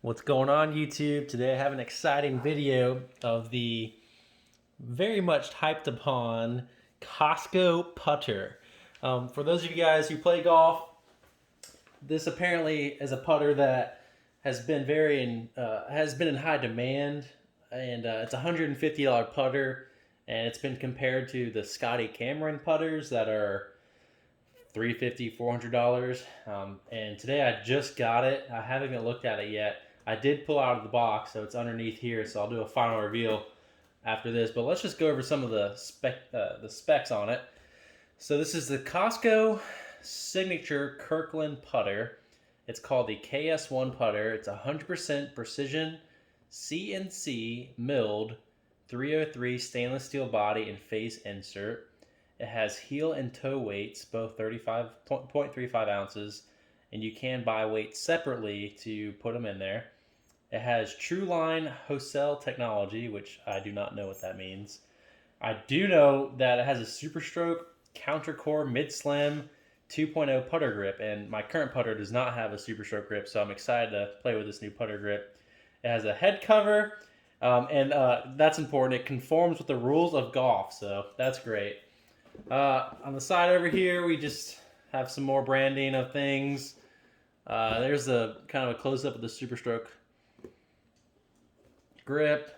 What's going on, YouTube? Today I have an exciting video of the very much hyped upon Costco putter. For those of you guys who play golf, this apparently is a putter that has been in high demand, and it's a $150 putter, and it's been compared to the Scotty Cameron putters that are $350, $400. And today I just got it. I haven't even looked at it yet. I did pull out of the box, so it's underneath here. So I'll do a final reveal after this. But let's just go over some of the specs on it. So this is the Costco Signature Kirkland putter. It's called the KS1 putter. It's 100% precision CNC milled 303 stainless steel body and face insert. It has heel and toe weights, both 0.35 ounces, and you can buy weights separately to put them in there. It has TrueLine Hosel technology, which I do not know what that means. I do know that it has a Super Stroke Counter Core Mid Slim 2.0 putter grip, and my current putter does not have a Super Stroke grip, so I'm excited to play with this new putter grip. It has a head cover, and that's important. It conforms with the rules of golf, so that's great. On the side over here, we just have some more branding of things. There's a kind of a close-up of the Super Stroke grip.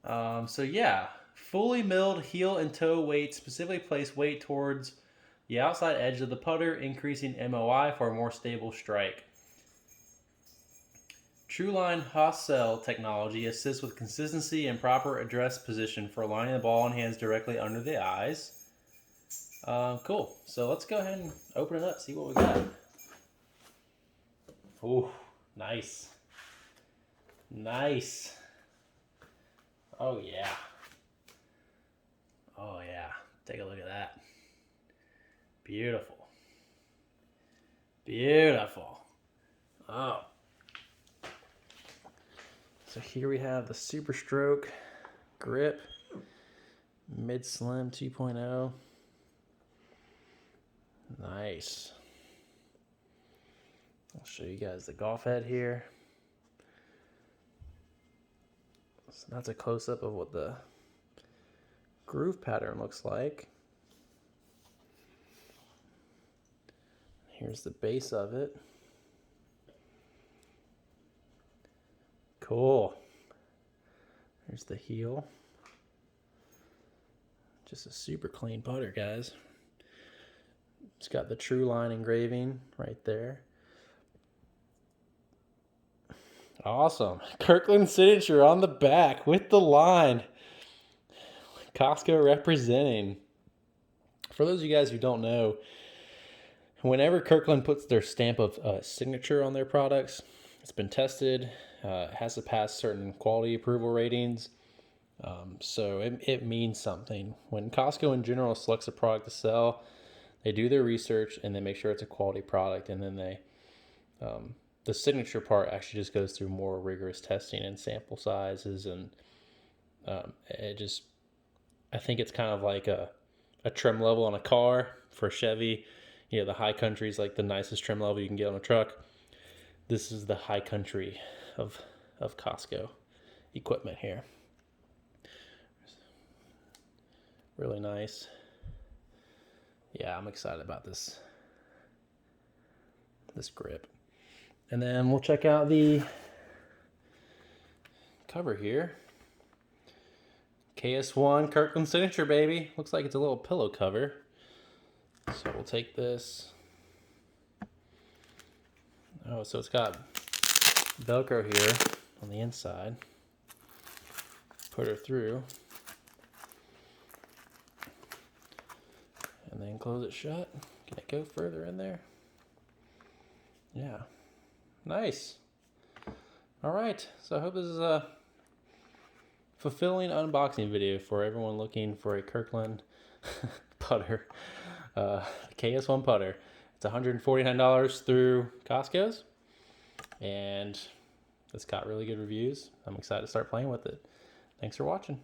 So yeah, fully milled heel and toe weight, specifically place weight towards the outside edge of the putter, increasing MOI for a more stable strike. TrueLine Hosel technology assists with consistency and proper address position for aligning the ball and hands directly under the eyes. Cool. So let's go ahead and open it up, see what we got. Ooh, nice. Nice. Oh, yeah. Oh, yeah. Take a look at that. Beautiful. Beautiful. Oh. So here we have the Super Stroke grip, Mid Slim 2.0. Nice. I'll show you guys the golf head here. So that's a close-up of what the groove pattern looks like. Here's the base of it. Cool. Here's the heel. Just a super clean putter, guys. It's got the TrueLine engraving right there. Awesome. Kirkland signature on the back with the line. Costco representing. For those of you guys who don't know, whenever Kirkland puts their stamp of signature on their products, it's been tested, has to pass certain quality approval ratings. So it means something. When Costco in general selects a product to sell, they do their research and they make sure it's a quality product, and then they the signature part actually just goes through more rigorous testing and sample sizes, and I think it's kind of like a trim level on a car. For Chevy, you know, the high country is like the nicest trim level you can get on a truck. This is the high country of Costco equipment here. Really nice. Yeah, I'm excited about this grip. And then we'll check out the cover here. KS1 Kirkland signature, baby. Looks like it's a little pillow cover. So we'll take this. Oh, so it's got Velcro here on the inside. Put her through. And then close it shut. Can it go further in there? Yeah. Nice. All right. So I hope this is a fulfilling unboxing video for everyone looking for a Kirkland putter. KS1 putter. It's $149 through Costco's. And it's got really good reviews. I'm excited to start playing with it. Thanks for watching.